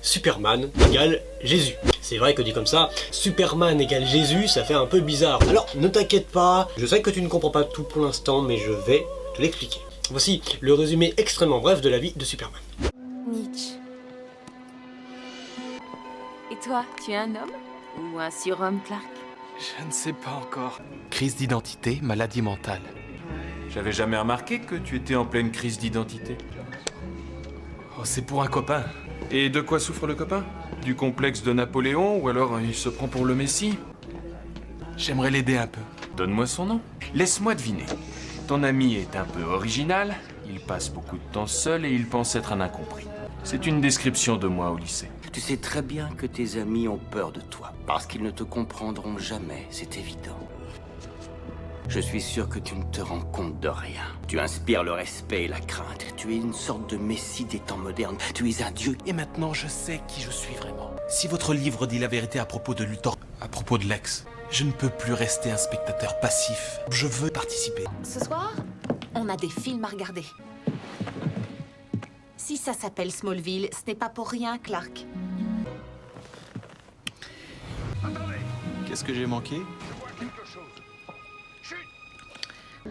Superman égale Jésus. C'est vrai que dit comme ça, Superman égale Jésus, ça fait un peu bizarre. Alors ne t'inquiète pas, je sais que tu ne comprends pas tout pour l'instant, mais je vais te l'expliquer. Voici le résumé extrêmement bref de la vie de Superman. Nietzsche. Et toi, tu es un homme ou un surhomme, Clark? Je ne sais pas encore. Crise d'identité, maladie mentale. J'avais jamais remarqué que tu étais en pleine crise d'identité. Oh, c'est pour un copain. Et de quoi souffre le copain? Du complexe de Napoléon ou alors il se prend pour le Messie? J'aimerais l'aider un peu. Donne-moi son nom. Laisse-moi deviner. Ton ami est un peu original, il passe beaucoup de temps seul et il pense être un incompris. C'est une description de moi au lycée. Tu sais très bien que tes amis ont peur de toi, parce qu'ils ne te comprendront jamais, c'est évident. Je suis sûr que tu ne te rends compte de rien. Tu inspires le respect et la crainte. Tu es une sorte de messie des temps modernes. Tu es un dieu. Et maintenant, je sais qui je suis vraiment. Si votre livre dit la vérité à propos de Luthor, à propos de Lex, je ne peux plus rester un spectateur passif. Je veux participer. Ce soir, on a des films à regarder. Si ça s'appelle Smallville, ce n'est pas pour rien, Clark. Qu'est-ce que j'ai manqué?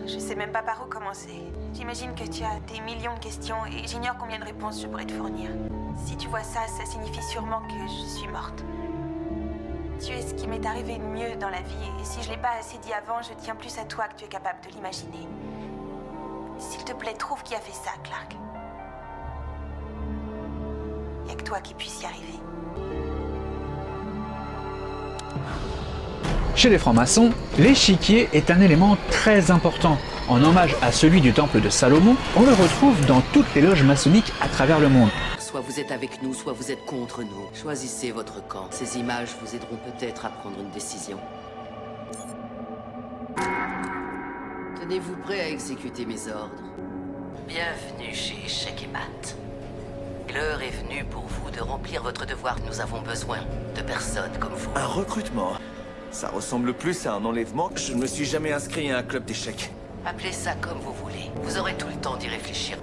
Je sais même pas par où commencer. J'imagine que tu as des millions de questions et j'ignore combien de réponses je pourrais te fournir. Si tu vois ça, ça signifie sûrement que je suis morte. Tu es ce qui m'est arrivé de mieux dans la vie et si je l'ai pas assez dit avant, je tiens plus à toi que tu es capable de l'imaginer. S'il te plaît, trouve qui a fait ça, Clark. Y a que toi qui puisse y arriver. Chez les francs-maçons, l'échiquier est un élément très important. En hommage à celui du temple de Salomon, on le retrouve dans toutes les loges maçonniques à travers le monde. Soit vous êtes avec nous, soit vous êtes contre nous. Choisissez votre camp. Ces images vous aideront peut-être à prendre une décision. Tenez-vous prêt à exécuter mes ordres. Bienvenue chez Échec et Mat. L'heure est venue pour vous de remplir votre devoir. Nous avons besoin de personnes comme vous. Un recrutement? Ça ressemble plus à un enlèvement. Je ne me suis jamais inscrit à un club d'échecs. Appelez ça comme vous voulez. Vous aurez tout le temps d'y réfléchir.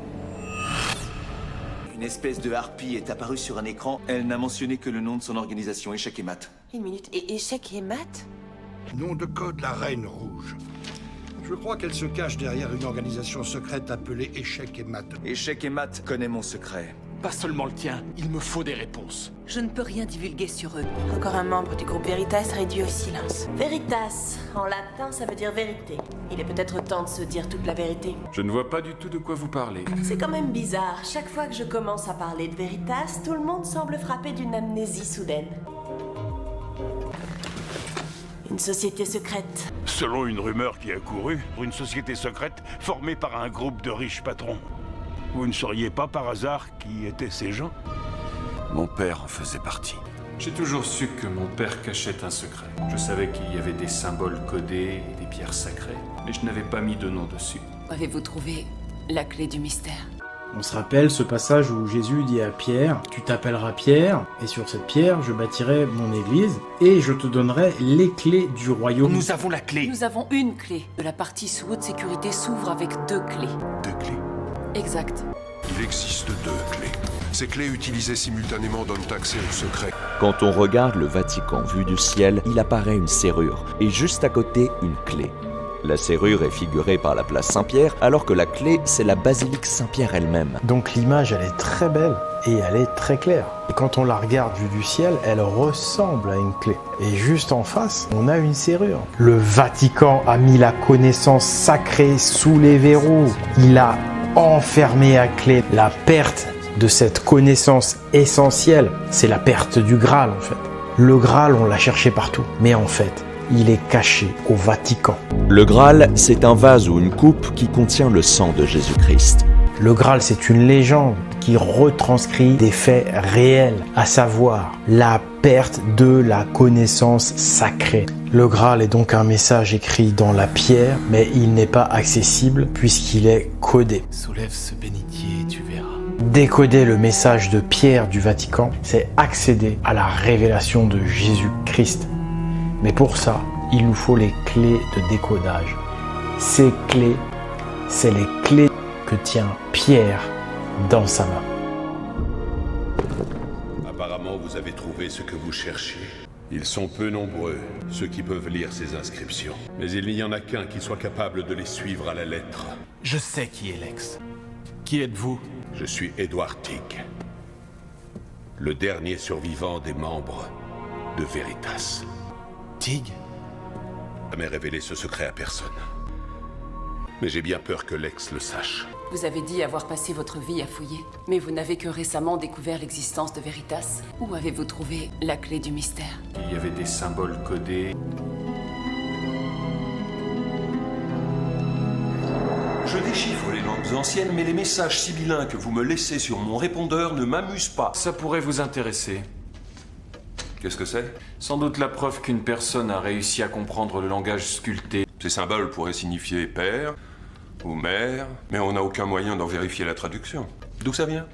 Une espèce de harpie est apparue sur un écran. Elle n'a mentionné que le nom de son organisation, Échec et Mat. Une minute, et Échec et Mat? Nom de code, la Reine Rouge. Je crois qu'elle se cache derrière une organisation secrète appelée Échec et Mat. Échec et Mat connaît mon secret. Pas seulement le tien, il me faut des réponses. Je ne peux rien divulguer sur eux. Encore un membre du groupe Veritas réduit au silence. Veritas, en latin, ça veut dire vérité. Il est peut-être temps de se dire toute la vérité. Je ne vois pas du tout de quoi vous parlez. C'est quand même bizarre. Chaque fois que je commence à parler de Veritas, tout le monde semble frappé d'une amnésie soudaine. Une société secrète. Selon une rumeur qui a couru, une société secrète formée par un groupe de riches patrons. Vous ne sauriez pas par hasard qui étaient ces gens? Mon père en faisait partie. J'ai toujours su que mon père cachait un secret. Je savais qu'il y avait des symboles codés et des pierres sacrées, mais je n'avais pas mis de nom dessus. Avez-vous trouvé la clé du mystère? On se rappelle ce passage où Jésus dit à Pierre, tu t'appelleras Pierre, et sur cette pierre je bâtirai mon église, et je te donnerai les clés du royaume. Nous avons la clé. Nous avons une clé. La partie sous haute sécurité s'ouvre avec 2 clés. 2 clés. Exact. Il existe 2 clés. Ces clés utilisées simultanément donnent accès au secret. Quand on regarde le Vatican vu du ciel, il apparaît une serrure, et juste à côté, une clé. La serrure est figurée par la place Saint-Pierre, alors que la clé, c'est la basilique Saint-Pierre elle-même. Donc l'image, elle est très belle, et elle est très claire. Et quand on la regarde vue du ciel, elle ressemble à une clé. Et juste en face, on a une serrure. Le Vatican a mis la connaissance sacrée sous les verrous. Il a enfermé à clé la perte de cette connaissance essentielle. C'est la perte du Graal en fait. Le Graal, on l'a cherché partout. Mais en fait, il est caché au Vatican. Le Graal, c'est un vase ou une coupe qui contient le sang de Jésus-Christ. Le Graal, c'est une légende qui retranscrit des faits réels, à savoir la perte de la connaissance sacrée. Le Graal est donc un message écrit dans la pierre, mais il n'est pas accessible puisqu'il est codé. Soulève ce bénitier et tu verras. Décoder le message de Pierre du Vatican, c'est accéder à la révélation de Jésus-Christ. Mais pour ça, il nous faut les clés de décodage. Ces clés, c'est les clés que tient Pierre dans sa main. Apparemment, vous avez trouvé ce que vous cherchiez. Ils sont peu nombreux, ceux qui peuvent lire ces inscriptions. Mais il n'y en a qu'un qui soit capable de les suivre à la lettre. Je sais qui est Lex. Qui êtes-vous? Je suis Edward Tigg, le dernier survivant des membres de Veritas. Tigg? Je n'ai jamais révélé ce secret à personne. Mais j'ai bien peur que Lex le sache. Vous avez dit avoir passé votre vie à fouiller, mais vous n'avez que récemment découvert l'existence de Veritas. Où avez-vous trouvé la clé du mystère? Il y avait des symboles codés. Je déchiffre les langues anciennes, mais les messages sibyllins que vous me laissez sur mon répondeur ne m'amusent pas. Ça pourrait vous intéresser. Qu'est-ce que c'est? Sans doute la preuve qu'une personne a réussi à comprendre le langage sculpté. Ces symboles pourraient signifier père ou mère, mais on n'a aucun moyen d'en vérifier la traduction. D'où ça vient?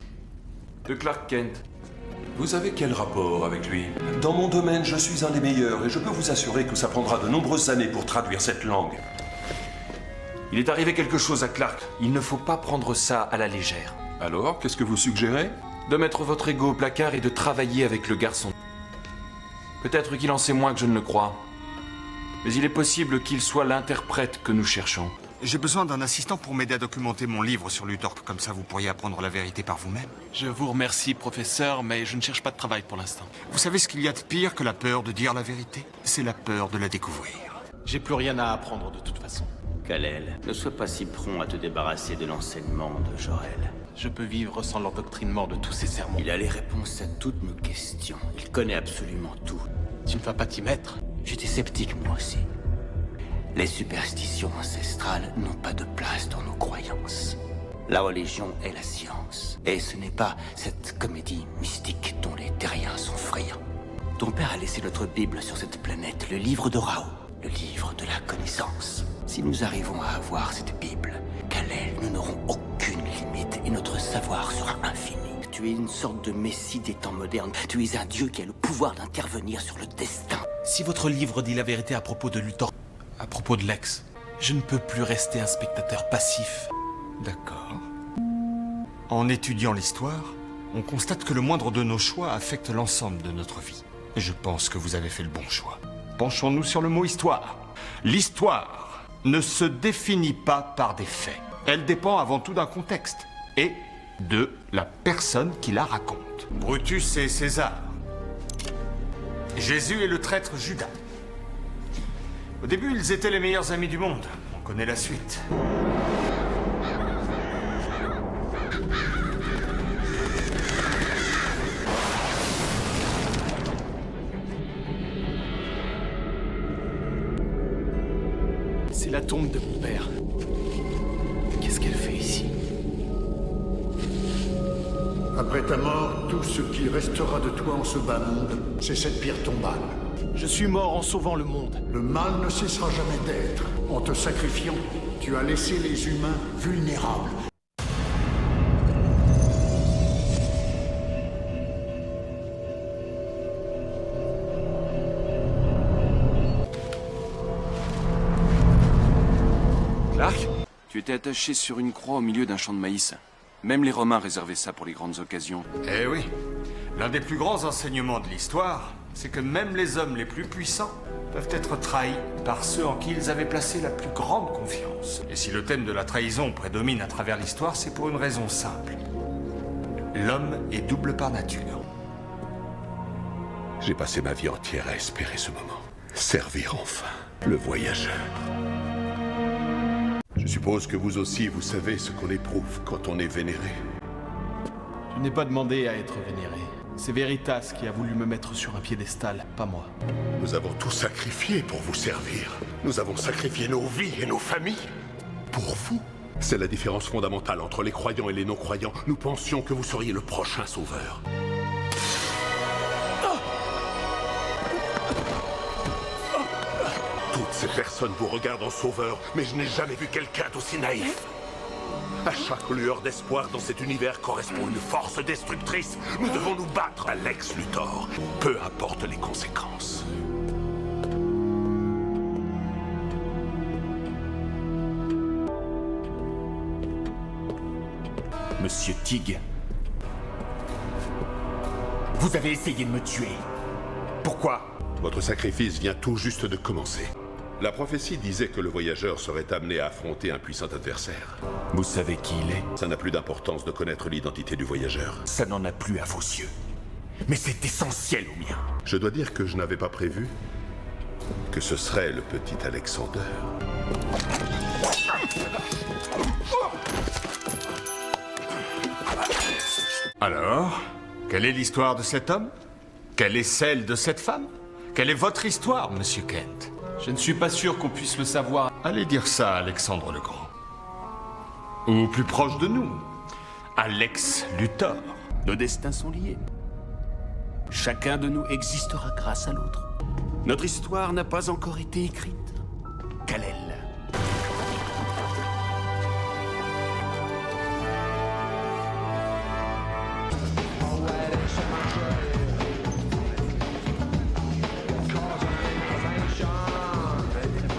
De Clark Kent. Vous avez quel rapport avec lui? Dans mon domaine, je suis un des meilleurs et je peux vous assurer que ça prendra de nombreuses années pour traduire cette langue. Il est arrivé quelque chose à Clark. Il ne faut pas prendre ça à la légère. Alors, qu'est-ce que vous suggérez? De mettre votre ego au placard et de travailler avec le garçon. Peut-être qu'il en sait moins que je ne le crois. Mais il est possible qu'il soit l'interprète que nous cherchons. J'ai besoin d'un assistant pour m'aider à documenter mon livre sur Luthor. Comme ça, vous pourriez apprendre la vérité par vous-même. Je vous remercie, professeur, mais je ne cherche pas de travail pour l'instant. Vous savez ce qu'il y a de pire que la peur de dire la vérité? C'est la peur de la découvrir. J'ai plus rien à apprendre de toute façon. Kal-El, ne sois pas si prompt à te débarrasser de l'enseignement de Jor-El. Je peux vivre sans l'endoctrinement de tous ces sermons. Il a les réponses à toutes nos questions. Il connaît absolument tout. Tu ne vas pas t'y mettre? J'étais sceptique, moi aussi. Les superstitions ancestrales n'ont pas de place dans nos croyances. La religion est la science. Et ce n'est pas cette comédie mystique dont les terriens sont friands. Ton père a laissé notre Bible sur cette planète, le livre de Rao, le livre de la connaissance. Si nous arrivons à avoir cette Bible, Kal-El, nous n'aurons aucune limite et notre savoir sera infini. Tu es une sorte de messie des temps modernes. Tu es un dieu qui a le pouvoir d'intervenir sur le destin. Si votre livre dit la vérité à propos de Luthor, à propos de Lex, je ne peux plus rester un spectateur passif. D'accord. En étudiant l'histoire, on constate que le moindre de nos choix affecte l'ensemble de notre vie. Et je pense que vous avez fait le bon choix. Penchons-nous sur le mot histoire. L'histoire ne se définit pas par des faits. Elle dépend avant tout d'un contexte et de la personne qui la raconte. Brutus et César. Jésus et le traître Judas. Au début, ils étaient les meilleurs amis du monde. On connaît la suite. C'est la tombe de mon père. Qu'est-ce qu'elle fait ici? Après ta mort, tout ce qui restera de toi en ce bas monde, c'est cette pierre tombale. Je suis mort en sauvant le monde. Le mal ne cessera jamais d'être. En te sacrifiant, tu as laissé les humains vulnérables. Clark? Tu étais attaché sur une croix au milieu d'un champ de maïs. Même les Romains réservaient ça pour les grandes occasions. Eh oui. L'un des plus grands enseignements de l'histoire, c'est que même les hommes les plus puissants peuvent être trahis par ceux en qui ils avaient placé la plus grande confiance. Et si le thème de la trahison prédomine à travers l'histoire, c'est pour une raison simple. L'homme est double par nature. J'ai passé ma vie entière à espérer ce moment. Servir enfin le voyageur. Je suppose que vous aussi, vous savez ce qu'on éprouve quand on est vénéré. Je n'ai pas demandé à être vénéré. C'est Veritas qui a voulu me mettre sur un piédestal, pas moi. Nous avons tout sacrifié pour vous servir. Nous avons sacrifié nos vies et nos familles. Pour vous. C'est la différence fondamentale entre les croyants et les non-croyants. Nous pensions que vous seriez le prochain sauveur. Toutes ces personnes vous regardent en sauveur, mais je n'ai jamais vu quelqu'un d'aussi naïf. À chaque lueur d'espoir dans cet univers correspond une force destructrice. Nous devons nous battre à Lex Luthor, peu importe les conséquences. Monsieur Tigg. Vous avez essayé de me tuer. Pourquoi? Votre sacrifice vient tout juste de commencer. La prophétie disait que le voyageur serait amené à affronter un puissant adversaire. Vous savez qui il est? Ça n'a plus d'importance de connaître l'identité du voyageur. Ça n'en a plus à vos yeux. Mais c'est essentiel au mien. Je dois dire que je n'avais pas prévu que ce serait le petit Alexander. Alors, quelle est l'histoire de cet homme? Quelle est celle de cette femme? Quelle est votre histoire, monsieur Kent? Je ne suis pas sûr qu'on puisse le savoir. Allez dire ça à Alexandre le Grand. Ou plus proche de nous, à Lex Luthor. Nos destins sont liés. Chacun de nous existera grâce à l'autre. Notre histoire n'a pas encore été écrite. Kal-El.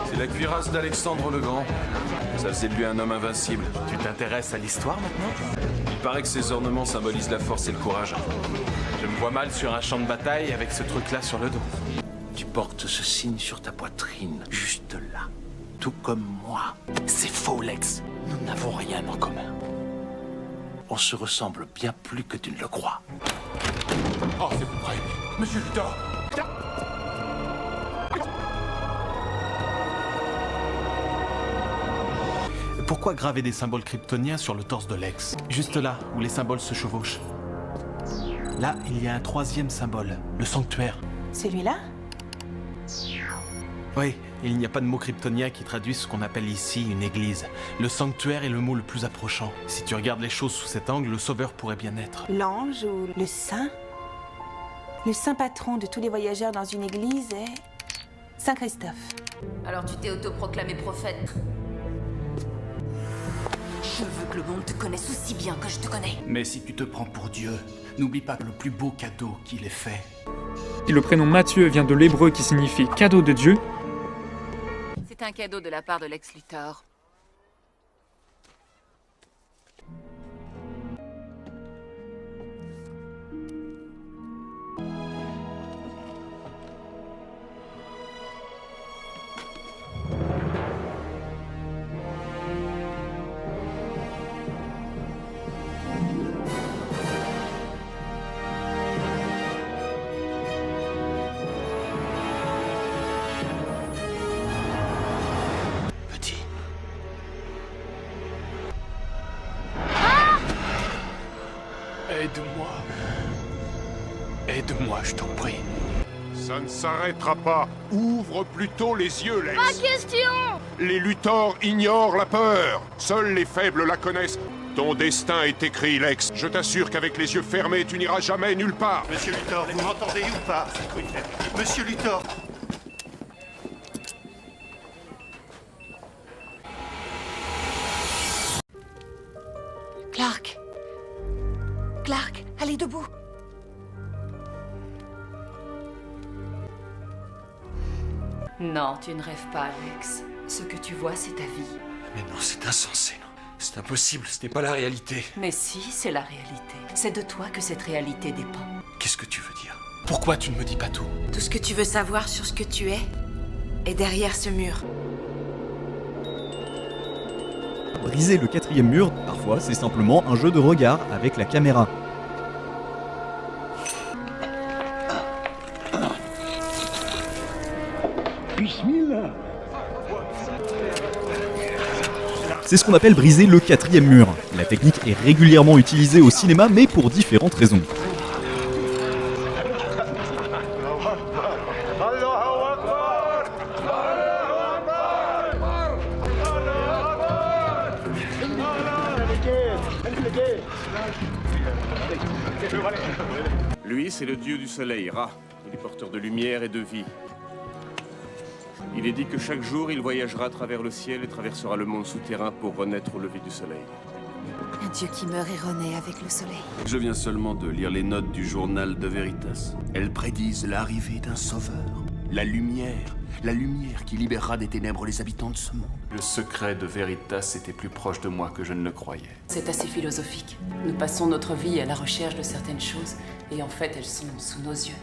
C'est la cuirasse d'Alexandre le Grand. Ça faisait de lui un homme invincible. Tu t'intéresses à l'histoire maintenant? Il paraît que ses ornements symbolisent la force et le courage. Je me vois mal sur un champ de bataille avec ce truc-là sur le dos. Tu portes ce signe sur ta poitrine, juste là. Tout comme moi. C'est faux, Lex. Nous n'avons rien en commun. On se ressemble bien plus que tu ne le crois. Oh, c'est pas vrai. Monsieur Luthor! Pourquoi graver des symboles kryptoniens sur le torse de Lex? Juste là, où les symboles se chevauchent. Là, il y a un troisième symbole, le sanctuaire. Celui-là? Oui, il n'y a pas de mot kryptonien qui traduise ce qu'on appelle ici une église. Le sanctuaire est le mot le plus approchant. Si tu regardes les choses sous cet angle, le sauveur pourrait bien être. L'ange ou le saint? Le saint patron de tous les voyageurs dans une église est Saint Christophe. Alors tu t'es autoproclamé prophète. Je veux que le monde te connaisse aussi bien que je te connais. Mais si tu te prends pour Dieu, n'oublie pas le plus beau cadeau qu'il ait fait. Si le prénom Matthieu vient de l'hébreu qui signifie cadeau de Dieu, C'est un cadeau de la part de Lex Luthor. Aide-moi. Aide-moi, je t'en prie. Ça ne s'arrêtera pas. Ouvre plutôt les yeux, Lex. Ma question! Les Luthor ignorent la peur. Seuls les faibles la connaissent. Ton destin est écrit, Lex. Je t'assure qu'avec les yeux fermés, tu n'iras jamais nulle part. Monsieur Luthor, vous m'entendez ou pas? Monsieur Luthor! Clark! Clark, allez debout! Non, tu ne rêves pas, Alex. Ce que tu vois, c'est ta vie. Mais non, c'est insensé, non. C'est impossible, ce n'est pas la réalité. Mais si, c'est la réalité. C'est de toi que cette réalité dépend. Qu'est-ce que tu veux dire? Pourquoi tu ne me dis pas tout? Tout ce que tu veux savoir sur ce que tu es est derrière ce mur. Briser le quatrième mur, parfois, c'est simplement un jeu de regard avec la caméra. Bismillah. C'est ce qu'on appelle briser le quatrième mur. La technique est régulièrement utilisée au cinéma, mais pour différentes raisons. Lui, c'est le dieu du soleil, Ra. Il est porteur de lumière et de vie. Il est dit que chaque jour, il voyagera à travers le ciel et traversera le monde souterrain pour renaître au lever du soleil. Un dieu qui meurt et renaît avec le soleil. Je viens seulement de lire les notes du journal de Veritas. Elles prédisent l'arrivée d'un sauveur. La lumière qui libérera des ténèbres les habitants de ce monde. Le secret de Veritas était plus proche de moi que je ne le croyais. C'est assez philosophique. Nous passons notre vie à la recherche de certaines choses, et en fait, elles sont sous nos yeux.